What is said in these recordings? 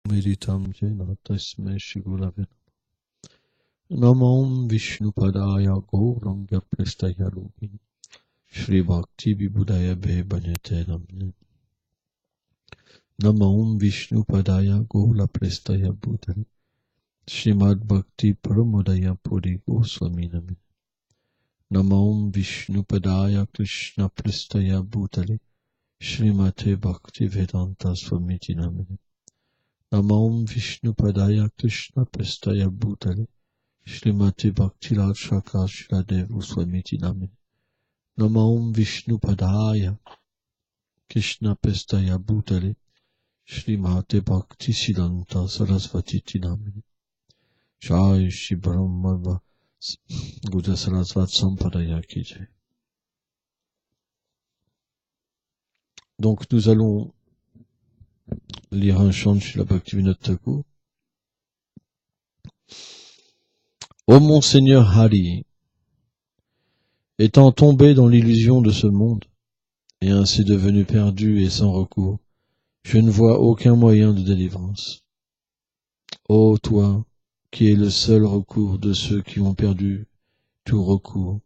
Meditam jena tasme shigulave. Namam Vishnu Padaya Gauranga Prestaya Rupin Shri Bhakti Vibhudaya Bhajate Namne. Namam Vishnu Padaya Gaura Prestaya Bhutale Srimad Bhakti Paramodaya Puri Goswami Namne. Namam Vishnu Padaya Krishna Prestaya Bhutale Srimate Bhakti Vedanta Swamiti Namne. Namam Vishnu Padaya Krishna Prestaya Bhutale Shrimati Bhakti Rajshaka Shradev Swamiti Namine. Namam Vishnu Padaya Krishna Prestaya Bhutale Shrimati Bhakti Siddhanta Sarasvati Namine. Jai Shri Brahma Gaudiya Sarasvati Sampadaya Ki Jai. Donc nous allons lire un chant de Srila Bhaktivinoda Thakur. Ô mon Seigneur Hari, étant tombé dans l'illusion de ce monde, et ainsi devenu perdu et sans recours, je ne vois aucun moyen de délivrance. Ô toi, qui es le seul recours de ceux qui ont perdu tout recours,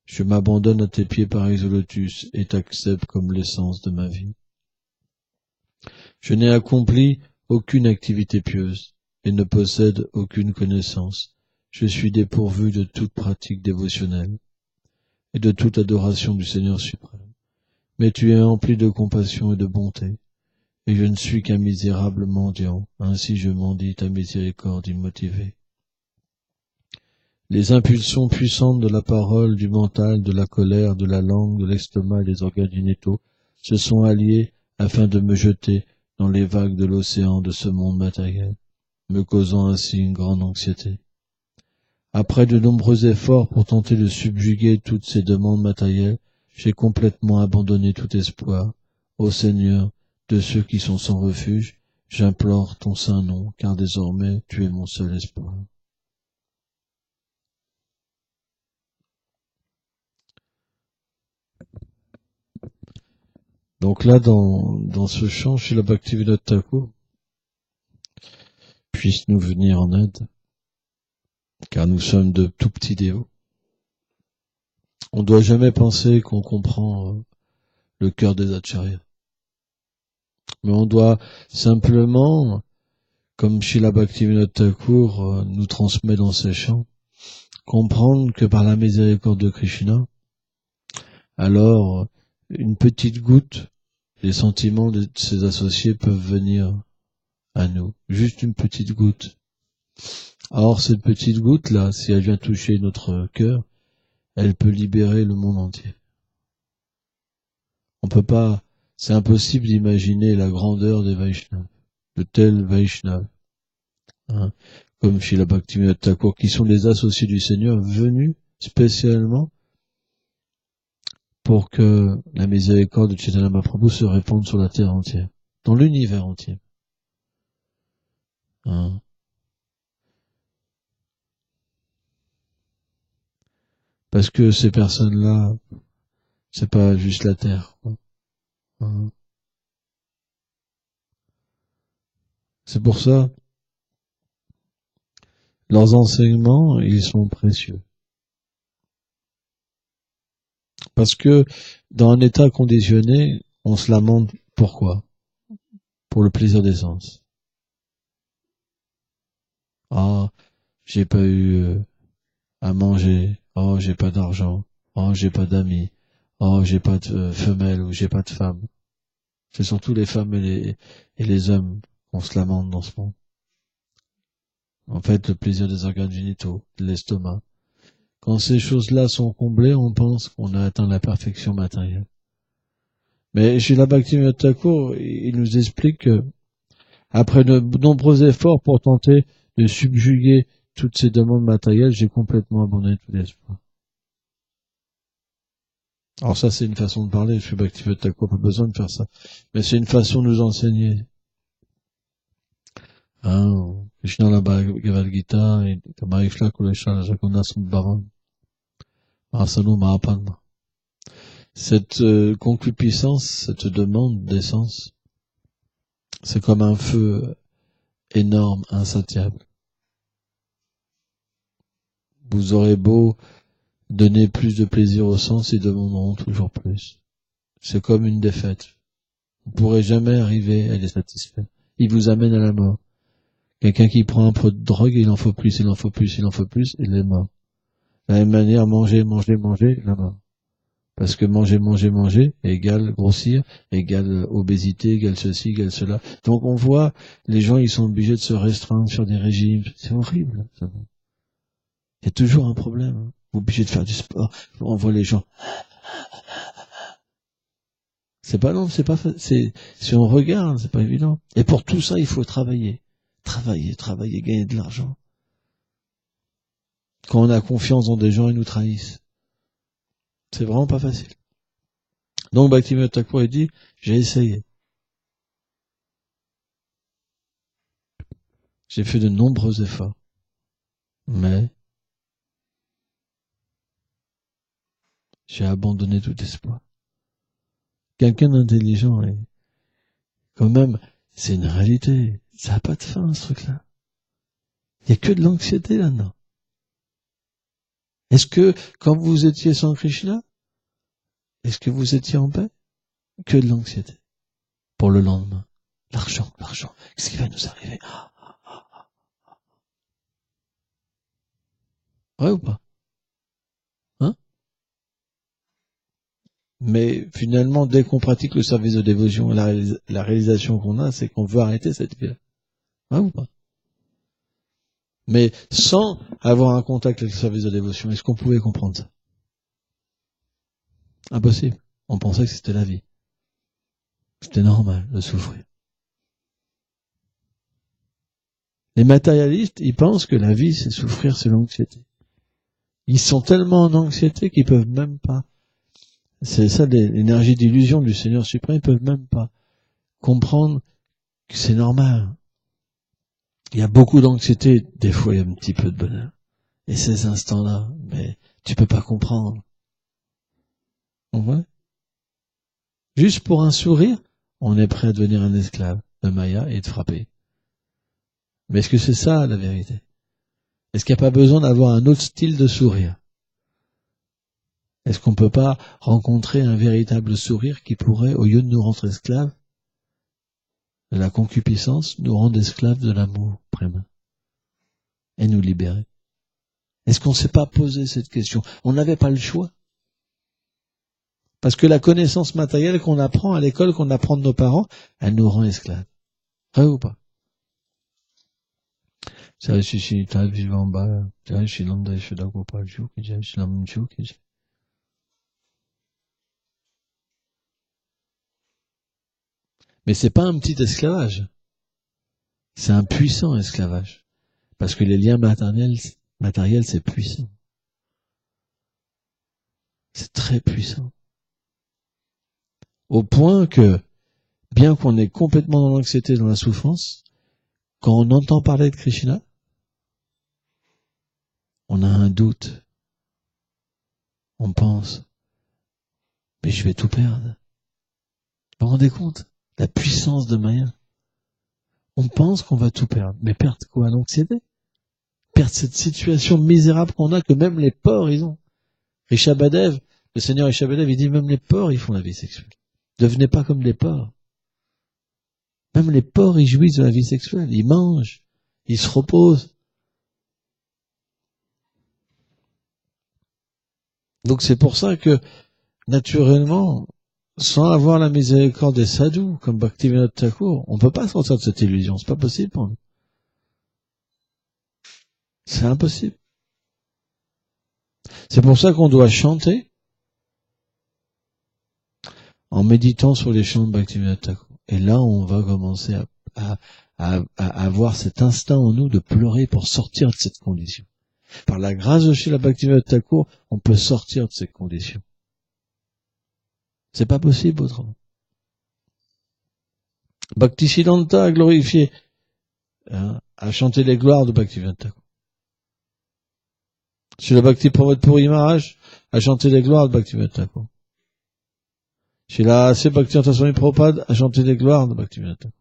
je m'abandonne à tes pieds par Exolotus et t'accepte comme l'essence de ma vie. Je n'ai accompli aucune activité pieuse et ne possède aucune connaissance. Je suis dépourvu de toute pratique dévotionnelle et de toute adoration du Seigneur suprême. Mais tu es empli de compassion et de bonté, et je ne suis qu'un misérable mendiant, ainsi je mendie ta miséricorde immotivée. Les impulsions puissantes de la parole, du mental, de la colère, de la langue, de l'estomac et des organes génitaux se sont alliées afin de me jeter dans les vagues de l'océan de ce monde matériel, me causant ainsi une grande anxiété. Après de nombreux efforts pour tenter de subjuguer toutes ces demandes matérielles, j'ai complètement abandonné tout espoir. Ô Seigneur, de ceux qui sont sans refuge, j'implore ton saint nom, car désormais tu es mon seul espoir. Donc là, dans ce chant, Srila Bhaktivinoda Thakur puisse nous venir en aide, car nous sommes de tout petits dévots. On ne doit jamais penser qu'on comprend le cœur des acharyas. Mais on doit simplement, comme Srila Bhaktivinoda Thakur nous transmet dans ses chants, comprendre que par la miséricorde de Krishna, alors une petite goutte, les sentiments de ses associés peuvent venir à nous. Juste une petite goutte. Or, cette petite goutte-là, si elle vient toucher notre cœur, elle peut libérer le monde entier. On peut pas, c'est impossible d'imaginer la grandeur des Vaishnavas, de tels Vaishnavas, hein, comme Srila Bhaktivinoda Thakur, qui sont les associés du Seigneur venus spécialement pour que la miséricorde de Chaitanya Mahaprabhu se répande sur la terre entière, dans l'univers entier. Hein. Parce que ces personnes-là, c'est pas juste la terre. Hein. C'est pour ça, leurs enseignements, ils sont précieux. Parce que dans un état conditionné, on se lamente pourquoi? Pour le plaisir des sens. Ah, j'ai pas eu à manger. Oh, j'ai pas d'argent. Oh, j'ai pas d'amis. Oh, j'ai pas de femelle ou j'ai pas de femme. C'est surtout les femmes et les hommes qu'on se lamente dans ce monde. En fait, le plaisir des organes génitaux, de l'estomac. Quand ces choses-là sont comblées, on pense qu'on a atteint la perfection matérielle. Mais chez la Bhaktivinoda Thakur, il nous explique que, après de nombreux efforts pour tenter de subjuguer toutes ces demandes matérielles, j'ai complètement abandonné tout espoir. Alors ça, c'est une façon de parler. Je suis Bhaktivinoda Thakur, pas besoin de faire ça. Mais c'est une façon de nous enseigner. Hein, Krishna la Bhagavad Gita et Kamarishla Kuleshla Jakunda Sambhavan Mahasanu Mahapanma. Cette concupiscence, cette demande d'essence, c'est comme un feu énorme, insatiable. Vous aurez beau donner plus de plaisir aux sens, ils demanderont toujours plus. C'est comme une défaite. Vous ne pourrez jamais arriver à les satisfaire. Ils vous amènent à la mort. Quelqu'un qui prend un peu de drogue, il en faut plus, il en faut plus, il en faut plus, il est mort. De la même manière, manger, la mort. Parce que manger égale grossir, égale obésité, égale ceci, égale cela. Donc on voit, les gens, ils sont obligés de se restreindre sur des régimes. C'est horrible. Ça. Il y a toujours un problème. Hein. Vous êtes obligé de faire du sport. On voit les gens. C'est pas non, c'est pas c'est si on regarde, c'est pas évident. Et pour tout ça, il faut travailler, gagner de l'argent. Quand on a confiance dans des gens, ils nous trahissent. C'est vraiment pas facile. Donc Bhaktivinoda Thakur dit, j'ai essayé. J'ai fait de nombreux efforts. Mais j'ai abandonné tout espoir. Quelqu'un d'intelligent, et quand même, c'est une réalité. Ça n'a pas de fin, ce truc-là. Il n'y a que de l'anxiété là-dedans. Est-ce que, quand vous étiez sans Krishna, est-ce que vous étiez en paix? Que de l'anxiété. Pour le lendemain. L'argent. Qu'est-ce qui va nous arriver? Ouais ou pas? Hein? Mais finalement, dès qu'on pratique le service de dévotion, la réalisation qu'on a, c'est qu'on veut arrêter cette vie-là. Ouais ou pas? Mais sans avoir un contact avec le service de dévotion, est-ce qu'on pouvait comprendre ça? Impossible. On pensait que c'était la vie. C'était normal de souffrir. Les matérialistes, ils pensent que la vie, c'est souffrir, c'est l'anxiété. Ils sont tellement en anxiété qu'ils peuvent même pas. C'est ça l'énergie d'illusion du Seigneur suprême, ils peuvent même pas comprendre que c'est normal. Il y a beaucoup d'anxiété, des fois il y a un petit peu de bonheur. Et ces instants-là, mais tu peux pas comprendre. On voit? Juste pour un sourire, on est prêt à devenir un esclave de Maya et de frapper. Mais est-ce que c'est ça la vérité? Est-ce qu'il n'y a pas besoin d'avoir un autre style de sourire? Est-ce qu'on ne peut pas rencontrer un véritable sourire qui pourrait, au lieu de nous rendre esclaves de la concupiscence, nous rendre esclaves de l'amour préma et nous libérer? Est-ce qu'on ne s'est pas posé cette question? On n'avait pas le choix. Parce que la connaissance matérielle qu'on apprend à l'école, qu'on apprend de nos parents, elle nous rend esclaves. Vrai ou pas? Mais c'est pas un petit esclavage. C'est un puissant esclavage. Parce que les liens matériels, c'est puissant. C'est très puissant. Au point que, bien qu'on est complètement dans l'anxiété, dans la souffrance, quand on entend parler de Krishna, on a un doute. On pense, mais je vais tout perdre. Vous vous rendez compte? La puissance de Maya. On pense qu'on va tout perdre. Mais perdre quoi? L'anxiété? Perdre cette situation misérable qu'on a, que même les porcs, ils ont. Rishabhadev, le Seigneur Rishabhadev, il dit même les porcs, ils font la vie sexuelle. Devenez pas comme les porcs. Même les porcs, ils jouissent de la vie sexuelle. Ils mangent. Ils se reposent. Donc c'est pour ça que, naturellement, sans avoir la miséricorde des sadhus, comme Bhaktivinoda Thakur, on ne peut pas sortir de cette illusion. C'est pas possible pour nous. C'est impossible. C'est pour ça qu'on doit chanter en méditant sur les chants de Bhaktivinoda Thakur. Et là, on va commencer à avoir cet instinct en nous de pleurer pour sortir de cette condition. Par la grâce de Srila Bhaktivinoda Thakur, on peut sortir de cette condition. C'est pas possible autrement. Bhaktisiddhanta a glorifié, a chanté les gloires de Bhaktivinoda Thakur. Srila Bhakti Pramod Puri Maharaj a chanté les gloires de Bhaktivinoda Thakur. Srila A.C. Bhaktivedanta Swami Prabhupada a chanté les gloires de Bhaktivinoda Thakur.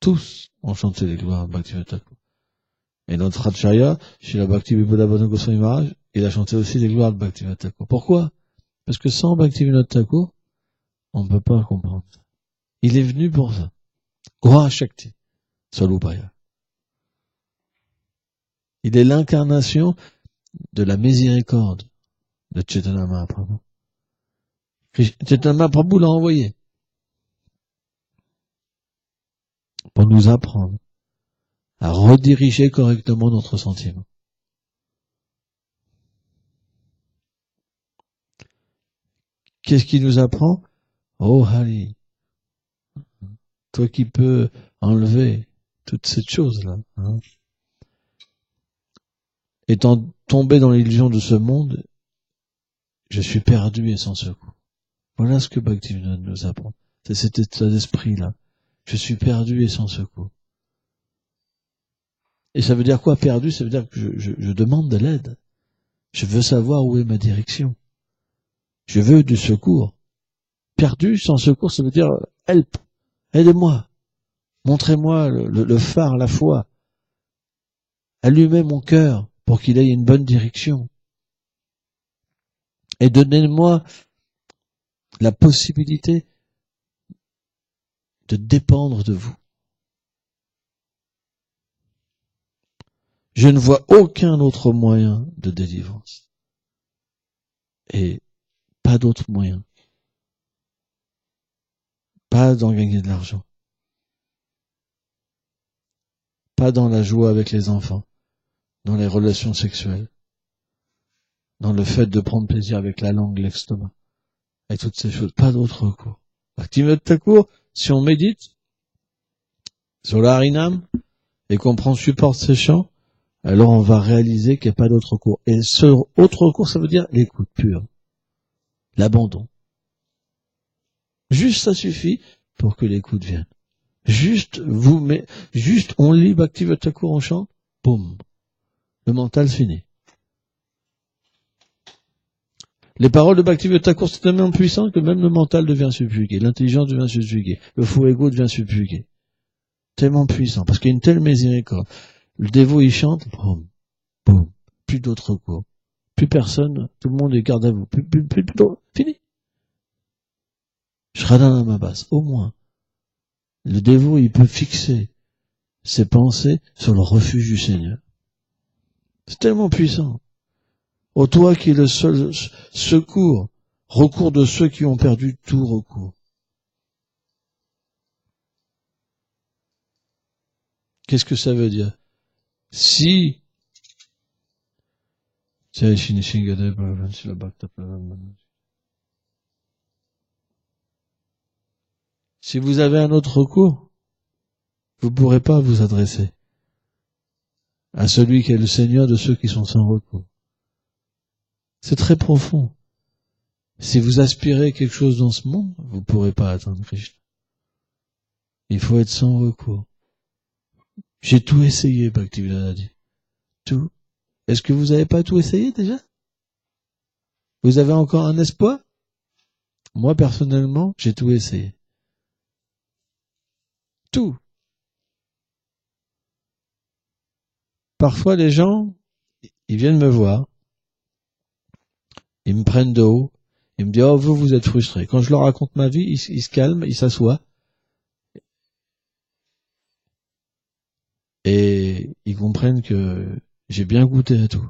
tous ont chanté les gloires de Bhaktivinoda Thakur. Et notre Acharya, Srila Bhakti-Vibhoda Goswami Maharaj, il a chanté aussi les gloires de Bhaktivinoda Thakur. Pourquoi? Parce que sans Bhaktivinoda Thakur, on ne peut pas comprendre. Il est venu pour ça. Gora Shakti, Salubhaya. Il est l'incarnation de la miséricorde de Chaitanya Mahaprabhu. Chaitanya Mahaprabhu l'a envoyé pour nous apprendre à rediriger correctement notre sentiment. Qu'est-ce qu'il nous apprend? Oh Hari, toi qui peux enlever toute cette chose-là, hein. Étant tombé dans l'illusion de ce monde, je suis perdu et sans secours. Voilà ce que Bhaktivinoda nous apprend. C'est cet état d'esprit-là. Je suis perdu et sans secours. Et ça veut dire quoi, perdu? Ça veut dire que je demande de l'aide. Je veux savoir où est ma direction. Je veux du secours. Perdu, sans secours, ça veut dire help, aidez-moi. Montrez-moi le phare, la foi. Allumez mon cœur pour qu'il ait une bonne direction. Et donnez-moi la possibilité de dépendre de vous. Je ne vois aucun autre moyen de délivrance. Et pas d'autre moyen. Pas d'en gagner de l'argent. Pas dans la joie avec les enfants, dans les relations sexuelles, dans le fait de prendre plaisir avec la langue, l'estomac, et toutes ces choses. Pas d'autre recours. Bhaktivinoda Thakur, si on médite sur l'Harinam et qu'on prend support de ces chants, alors on va réaliser qu'il n'y a pas d'autre recours. Et ce autre recours, ça veut dire l'écoute pure, l'abandon. Juste ça suffit pour que l'écoute vienne. Juste on lit Bhaktivinoda Thakur, on chante, boum, le mental finit. Les paroles de Bhaktivinoda Thakur sont tellement puissantes que même le mental devient subjugué, l'intelligence devient subjuguée, le faux ego devient subjugué. Tellement puissant, parce qu'il y a une telle miséricorde. Le dévot, il chante, boum, boum, plus d'autres recours. Plus personne, tout le monde est garde à vous. Plus fini. Shraddha Mabas, au moins. Le dévot, il peut fixer ses pensées sur le refuge du Seigneur. C'est tellement puissant. Ô toi qui es le seul secours, recours de ceux qui ont perdu tout recours. Qu'est-ce que ça veut dire? Si vous avez un autre recours, vous ne pourrez pas vous adresser à celui qui est le Seigneur de ceux qui sont sans recours. C'est très profond. Si vous aspirez quelque chose dans ce monde, vous ne pourrez pas atteindre Krishna. Il faut être sans recours. J'ai tout essayé, Bhaktivinoda dit. Tout. Est-ce que vous n'avez pas tout essayé déjà? Vous avez encore un espoir? Moi, personnellement, j'ai tout essayé. Tout. Parfois, les gens, ils viennent me voir, ils me prennent de haut, ils me disent « Oh, vous êtes frustrés ». Quand je leur raconte ma vie, ils se calment, ils s'assoient, et ils comprennent que j'ai bien goûté à tout.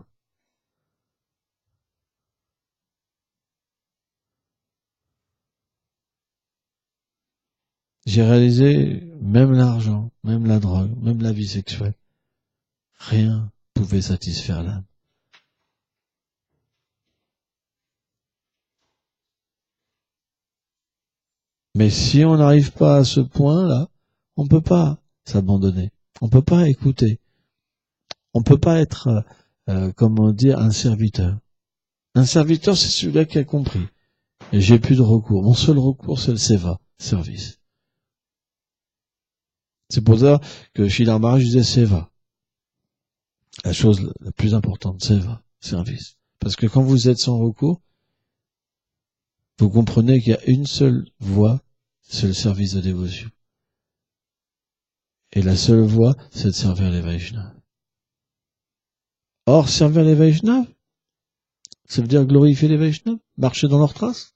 J'ai réalisé, même l'argent, même la drogue, même la vie sexuelle, rien pouvait satisfaire l'âme. Mais si on n'arrive pas à ce point-là, on ne peut pas s'abandonner. On ne peut pas écouter. On ne peut pas être, comment dire, un serviteur. Un serviteur, c'est celui-là qui a compris. Et j'ai plus de recours. Mon seul recours, c'est le seva, service. C'est pour ça que Srila Maharaj disait seva. La chose la plus importante, seva, service. Parce que quand vous êtes sans recours, vous comprenez qu'il y a une seule voie, c'est le service de dévotion. Et la seule voie, c'est de servir les Vaishnavas. Or, servir les Vaishnavas, ça veut dire glorifier les Vaishnavas, marcher dans leurs traces.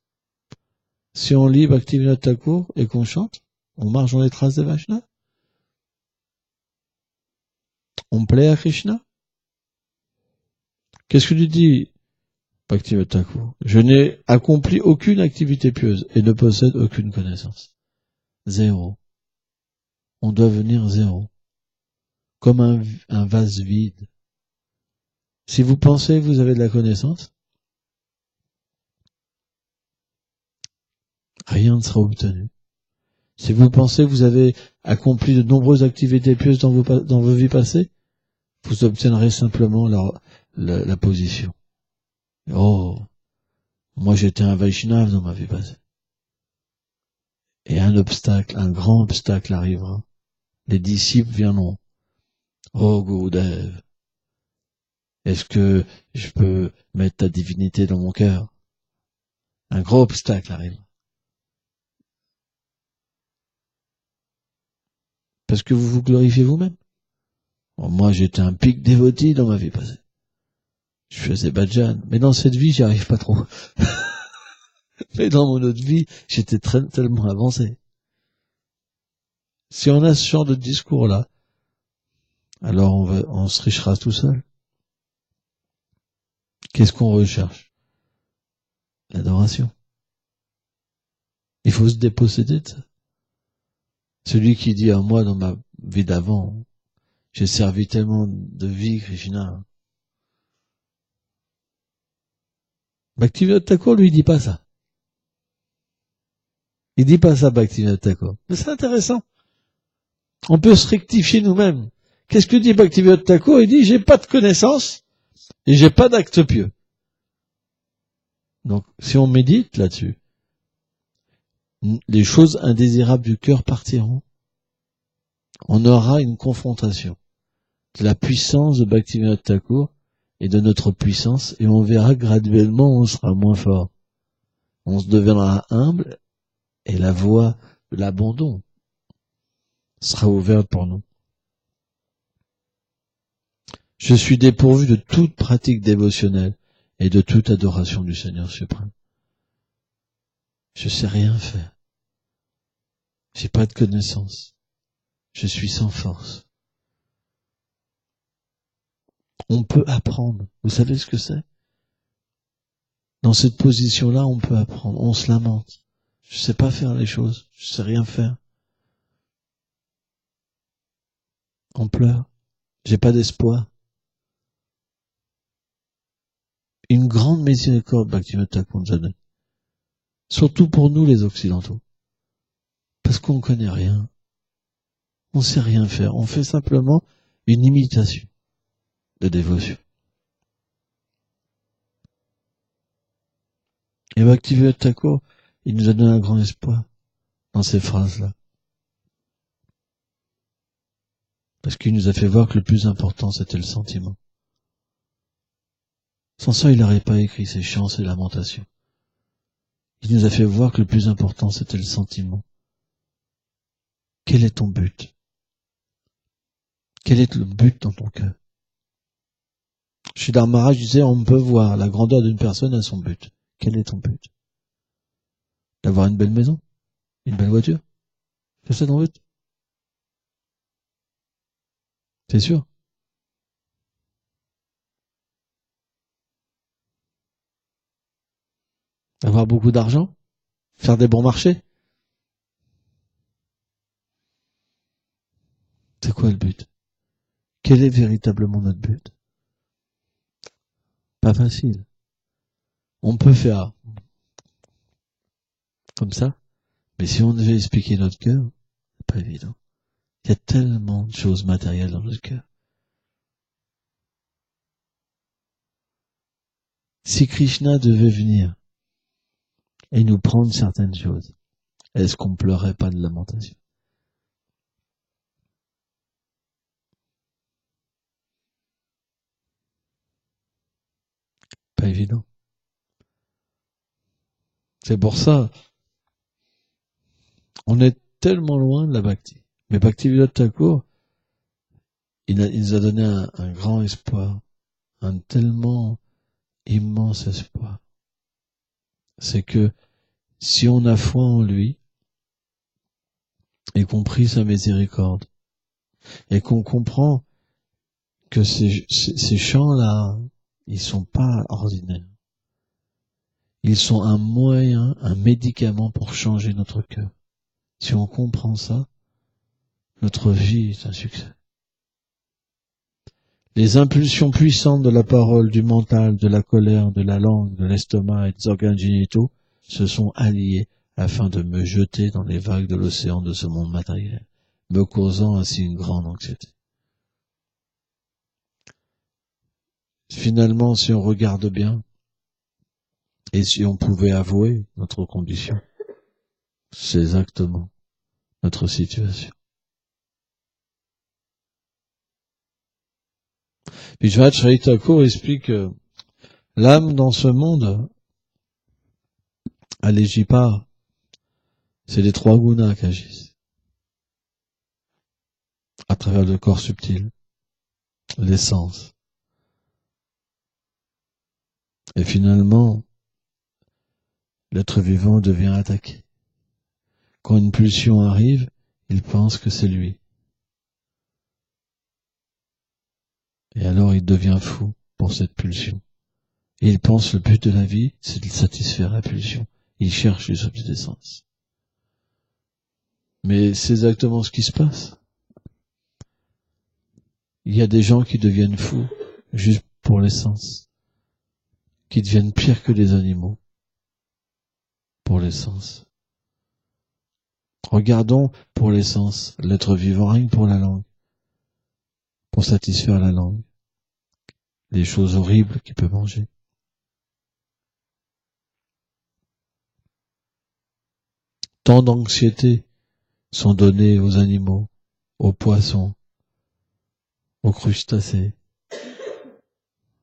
Si on lit Bhaktivinoda Thakur et qu'on chante, on marche dans les traces des Vaishnavas. On plaît à Krishna. Qu'est-ce que tu dis, Bhaktivinoda Thakur? Je n'ai accompli aucune activité pieuse et ne possède aucune connaissance. Zéro. On doit venir zéro. Comme un vase vide. Si vous pensez que vous avez de la connaissance, rien ne sera obtenu. Si vous pensez que vous avez accompli de nombreuses activités pieuses dans vos vies passées, vous obtiendrez simplement la position. Oh, moi j'étais un Vaishnava dans ma vie passée. Et un grand obstacle arrivera. Les disciples viendront. Oh Gurudev, est-ce que je peux mettre ta divinité dans mon cœur? Un gros obstacle arrive. Parce que vous vous glorifiez vous-même. Bon, moi, j'étais un pic dévoti dans ma vie passée. Je faisais bhajan. Mais dans cette vie, j'y arrive pas trop. Mais dans mon autre vie, j'étais tellement avancé. Si on a ce genre de discours-là, alors on se richera tout seul. Qu'est-ce qu'on recherche? L'adoration. Il faut se déposséder de ça. Celui qui dit à moi dans ma vie d'avant, j'ai servi tellement de vie, Krishna. Bhaktivinoda Thakur lui dit pas ça. Il dit pas ça, Bhaktivinoda Thakur. Mais c'est intéressant. On peut se rectifier nous-mêmes. Qu'est-ce que dit Bhaktivinoda Thakur? Il dit, j'ai pas de connaissances et j'ai pas d'acte pieux. Donc, si on médite là-dessus, les choses indésirables du cœur partiront. On aura une confrontation de la puissance de Bhaktivinoda Thakur et de notre puissance, et on verra graduellement on sera moins fort. On se deviendra humble, et la voie de l'abandon sera ouverte pour nous. Je suis dépourvu de toute pratique dévotionnelle et de toute adoration du Seigneur suprême. Je sais rien faire. J'ai pas de connaissances. Je suis sans force. On peut apprendre. Vous savez ce que c'est? Dans cette position-là, on peut apprendre. On se lamente. Je sais pas faire les choses. Je sais rien faire. On pleure. J'ai pas d'espoir. Une grande miséricorde, Bhaktivinoda Thakur nous a donné. Surtout pour nous, les Occidentaux. Parce qu'on connaît rien. On sait rien faire. On fait simplement une imitation de dévotion. Et Bhaktivinoda Thakur, il nous a donné un grand espoir dans ces phrases-là. Parce qu'il nous a fait voir que le plus important, c'était le sentiment. Sans ça, il n'aurait pas écrit ses chants, ses lamentations. Il nous a fait voir que le plus important, c'était le sentiment. Quel est ton but? Quel est le but dans ton cœur? Sridhar Maharaj disait, on peut voir la grandeur d'une personne à son but. Quel est ton but? D'avoir une belle maison? Une belle voiture? C'est ça ton but? C'est sûr. Avoir beaucoup d'argent? Faire des bons marchés? C'est quoi le but? Quel est véritablement notre but? Pas facile. On peut faire comme ça, mais si on devait expliquer notre cœur, c'est pas évident. Il y a tellement de choses matérielles dans notre cœur. Si Krishna devait venir et nous prendre certaines choses, est-ce qu'on pleurerait pas de lamentation? Pas évident. C'est pour ça, on est tellement loin de la bhakti. Mais Bhaktivinoda Thakur, il nous a donné un grand espoir, un tellement immense espoir. C'est que si on a foi en lui, et qu'on prie sa miséricorde, et qu'on comprend que ces chants-là, ils sont pas ordinaires. Ils sont un moyen, un médicament pour changer notre cœur. Si on comprend ça, notre vie est un succès. Les impulsions puissantes de la parole, du mental, de la colère, de la langue, de l'estomac et des organes génitaux se sont alliés afin de me jeter dans les vagues de l'océan de ce monde matériel, me causant ainsi une grande anxiété. Finalement, si on regarde bien, et si on pouvait avouer notre condition, c'est exactement notre situation. Vishwanath Chaitanya Thakur explique que l'âme dans ce monde, elle n'agit pas. C'est les 3 gunas qui agissent. À travers le corps subtil, l'essence. Et finalement, l'être vivant devient attaqué. Quand une pulsion arrive, il pense que c'est lui. Et alors il devient fou pour cette pulsion. Et il pense le but de la vie, c'est de satisfaire la pulsion. Il cherche les objets d'essence. Mais c'est exactement ce qui se passe. Il y a des gens qui deviennent fous juste pour l'essence, qui deviennent pires que les animaux pour l'essence. Regardons pour l'essence, l'être vivant, rien que pour la langue, pour satisfaire la langue, les choses horribles qu'il peut manger. Tant d'anxiétés sont données aux animaux, aux poissons, aux crustacés,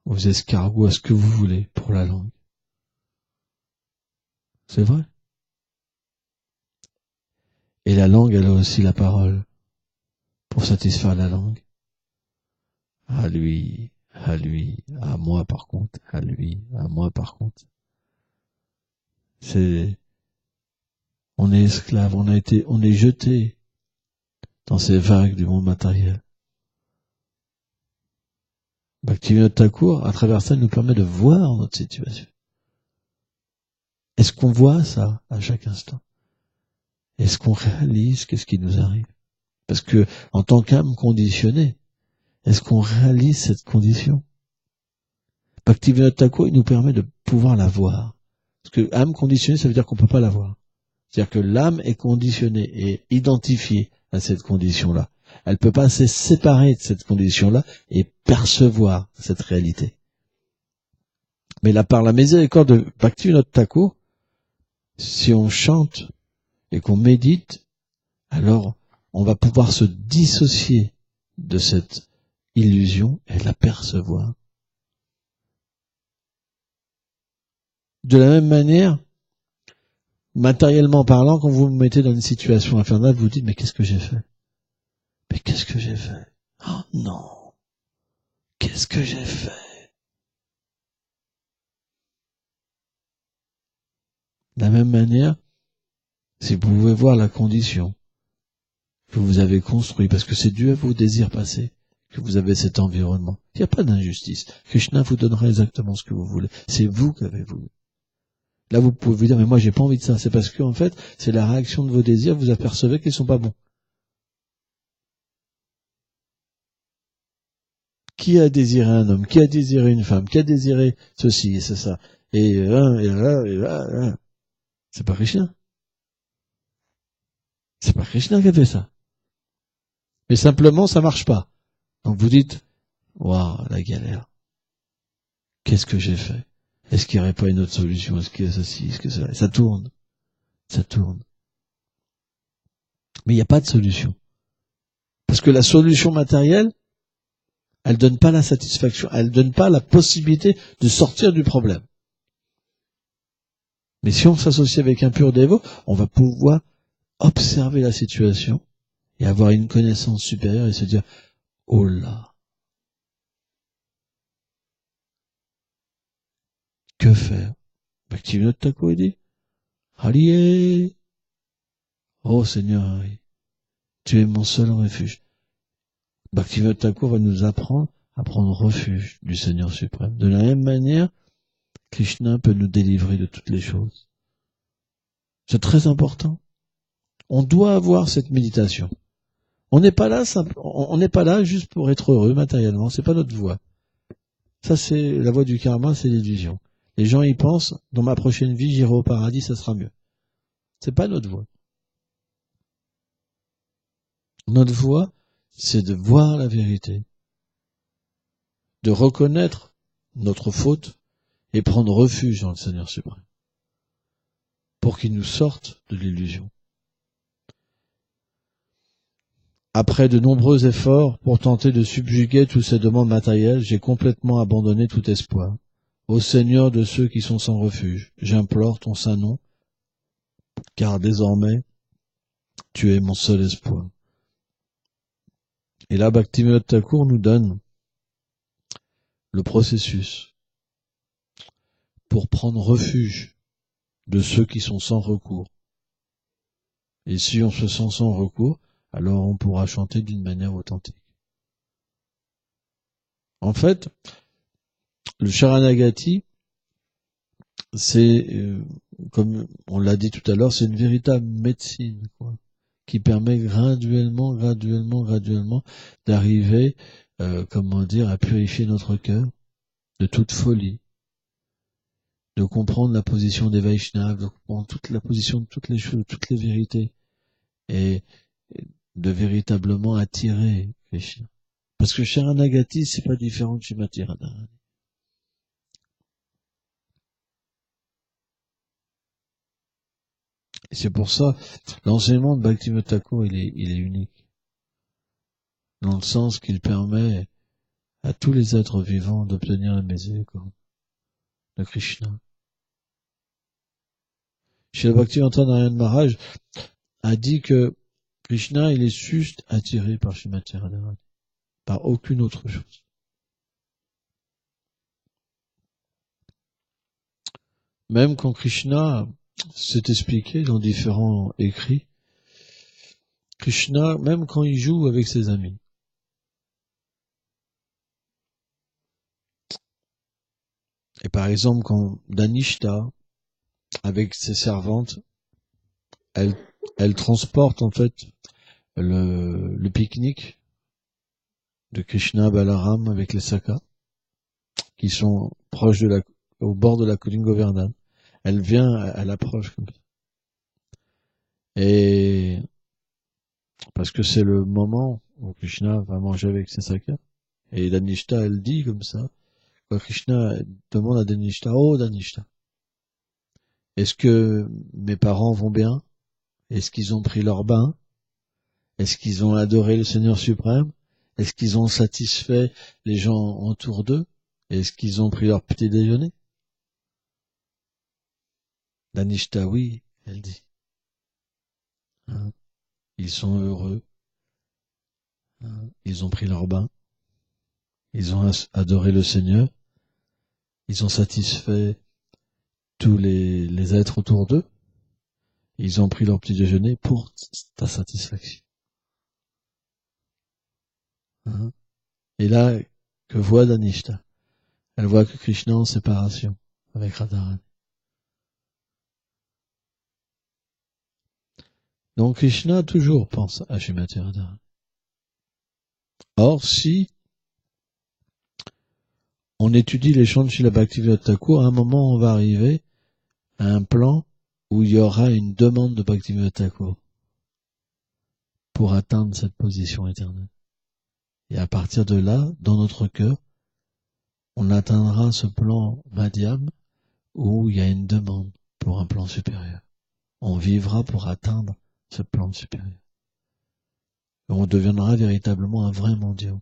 aux escargots, à ce que vous voulez pour la langue. C'est vrai. Et la langue, elle a aussi la parole pour satisfaire la langue. À lui, à moi par contre, à lui, à moi par contre. On est esclave, on est jeté dans ces vagues du monde matériel. Bhaktivinoda Thakur, à travers ça, nous permet de voir notre situation. Est-ce qu'on voit ça à chaque instant? Est-ce qu'on réalise qu'est-ce qui nous arrive? Parce que, en tant qu'âme conditionnée, est-ce qu'on réalise cette condition? Bhaktivinoda Thakur, il nous permet de pouvoir la voir. Parce que âme conditionnée, ça veut dire qu'on peut pas la voir. C'est-à-dire que l'âme est conditionnée et identifiée à cette condition-là. Elle peut pas se séparer de cette condition-là et percevoir cette réalité. Mais là, par la miséricorde de Bhaktivinoda Thakur, si on chante et qu'on médite, alors on va pouvoir se dissocier de cette illusion et la percevoir. De la même manière, matériellement parlant, quand vous vous mettez dans une situation infernale, vous vous dites, mais qu'est-ce que j'ai fait? Mais qu'est-ce que j'ai fait? Oh non! Qu'est-ce que j'ai fait? De la même manière, si vous pouvez voir la condition que vous avez construite, parce que c'est dû à vos désirs passés que vous avez cet environnement. Il n'y a pas d'injustice. Krishna vous donnera exactement ce que vous voulez. C'est vous qui avez voulu. Là, vous pouvez vous dire, mais moi, j'ai pas envie de ça. C'est parce que, en fait, c'est la réaction de vos désirs, vous apercevez qu'ils sont pas bons. Qui a désiré un homme? Qui a désiré une femme? Qui a désiré ceci et c'est ça? Et là. C'est pas Krishna. C'est pas Krishna qui a fait ça. Mais simplement, ça marche pas. Donc vous dites, waouh, la galère. Qu'est-ce que j'ai fait? Est-ce qu'il n'y aurait pas une autre solution? Est-ce qu'il y a ceci? Est-ce que ça? Ça tourne. Ça tourne. Mais il n'y a pas de solution. Parce que la solution matérielle, elle donne pas la satisfaction, elle donne pas la possibilité de sortir du problème. Mais si on s'associe avec un pur dévot, on va pouvoir observer la situation et avoir une connaissance supérieure et se dire, oh là, que faire? Bhaktivinoda Thakur dit, Allié, oh Seigneur, tu es mon seul refuge. Bhaktivinoda Thakur va nous apprendre à prendre refuge du Seigneur suprême. De la même manière, Krishna peut nous délivrer de toutes les choses. C'est très important. On doit avoir cette méditation. On n'est pas là juste pour être heureux matériellement, c'est pas notre voie. Ça c'est la voie du karma, c'est l'illusion. Les gens y pensent, dans ma prochaine vie, j'irai au paradis, ça sera mieux. C'est pas notre voie. Notre voie, c'est de voir la vérité, de reconnaître notre faute et prendre refuge dans le Seigneur suprême pour qu'il nous sorte de l'illusion. Après de nombreux efforts pour tenter de subjuguer toutes ces demandes matérielles, j'ai complètement abandonné tout espoir. Ô Seigneur de ceux qui sont sans refuge, j'implore ton saint nom, car désormais, tu es mon seul espoir. Et là, Bhaktivinoda Thakur nous donne le processus pour prendre refuge de ceux qui sont sans recours. Et si on se sent sans recours, alors on pourra chanter d'une manière authentique. En fait, le Sharanagati, c'est, comme on l'a dit tout à l'heure, c'est une véritable médecine, quoi, qui permet graduellement d'arriver, à purifier notre cœur de toute folie, de comprendre la position des Vaishnavas, de comprendre toute la position de toutes les choses, toutes les vérités, et de véritablement attirer Krishna. Parce que Sharanagati, c'est pas différent de Srimati Radharani. Et c'est pour ça, l'enseignement de Bhaktivinoda Thakur, il est unique. Dans le sens qu'il permet à tous les êtres vivants d'obtenir la miséricorde de Krishna. Srila Bhaktivinoda Narayana Maharaj a dit que Krishna, il est juste attiré par Srimati Radharani, par aucune autre chose. Même quand Krishna s'est expliqué dans différents écrits, Krishna, même quand il joue avec ses amis, et par exemple quand Dhanishta, avec ses servantes, elle transporte en fait le pique-nique de Krishna Balaram avec les Sakas, qui sont proches au bord de la colline Govardhan. Elle vient à l'approche comme ça. Et parce que c'est le moment où Krishna va manger avec ses Sakas. Et Dhanishta, elle dit comme ça, quand Krishna demande à Dhanishta, oh Dhanishta, est-ce que mes parents vont bien? Est-ce qu'ils ont pris leur bain? Est-ce qu'ils ont adoré le Seigneur suprême? Est-ce qu'ils ont satisfait les gens autour d'eux? Est-ce qu'ils ont pris leur petit déjeuner? Dhanishta, oui, elle dit. Hein? Ils sont heureux. Hein? Ils ont pris leur bain. Ils ont adoré le Seigneur. Ils ont satisfait tous les êtres autour d'eux. Ils ont pris leur petit déjeuner pour ta satisfaction. Hein? Et là, que voit Dhanishta? Elle voit que Krishna est en séparation avec Radharani. Donc Krishna toujours pense à Srimati Radharani. Or, si on étudie les chants de Srila Bhaktivinoda Thakur, à un moment on va arriver à un plan où il y aura une demande de Bhaktivinoda Thakur pour atteindre cette position éternelle. Et à partir de là, dans notre cœur, on atteindra ce plan madhyam où il y a une demande pour un plan supérieur. On vivra pour atteindre ce plan supérieur. Et on deviendra véritablement un vrai mendiant.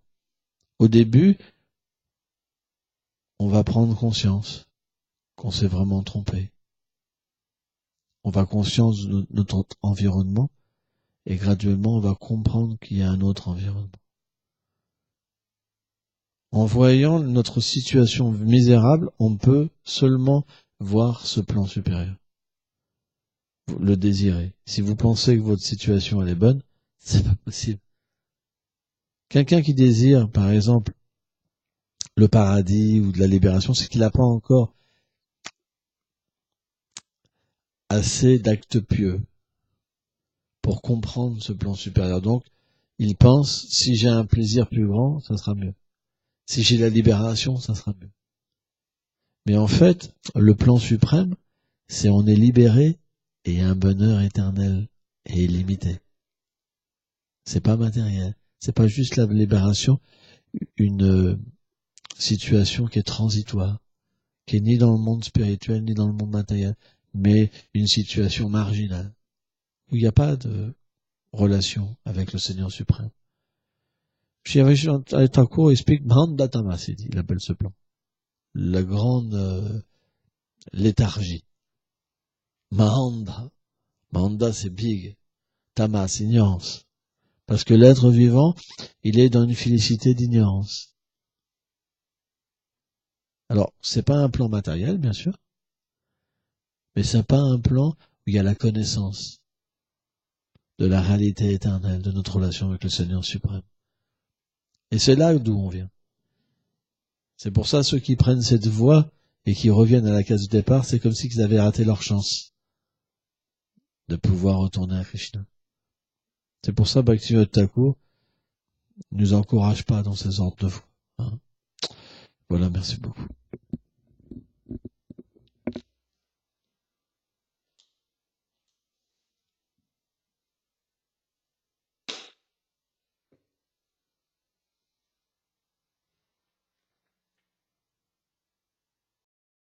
Au début, on va prendre conscience qu'on s'est vraiment trompé. On va conscience de notre environnement et graduellement on va comprendre qu'il y a un autre environnement. En voyant notre situation misérable, on peut seulement voir ce plan supérieur, le désirer. Si vous pensez que votre situation elle est bonne, c'est pas possible. Quelqu'un qui désire, par exemple, le paradis ou de la libération, c'est qu'il n'a pas encore assez d'actes pieux pour comprendre ce plan supérieur. Donc, il pense, si j'ai un plaisir plus grand, ça sera mieux. Si j'ai la libération, ça sera mieux. Mais en fait, le plan suprême, c'est on est libéré et un bonheur éternel et illimité. C'est pas matériel. C'est pas juste la libération, une situation qui est transitoire, qui est ni dans le monde spirituel, ni dans le monde matériel, mais une situation marginale, où il n'y a pas de relation avec le Seigneur suprême. Thakur explique Bhandatama, il appelle ce plan. La grande léthargie. Mahanda. Mahanda, c'est big. Tama, c'est ignorance. Parce que l'être vivant, il est dans une félicité d'ignorance. Alors, c'est pas un plan matériel, bien sûr, mais c'est pas un plan où il y a la connaissance de la réalité éternelle de notre relation avec le Seigneur suprême. Et c'est là d'où on vient. C'est pour ça, ceux qui prennent cette voie et qui reviennent à la case du départ, c'est comme s'ils avaient raté leur chance de pouvoir retourner à Krishna. C'est pour ça, Bhaktivinoda Thakur ne nous encourage pas dans ces ordres de voie. Voilà, merci beaucoup.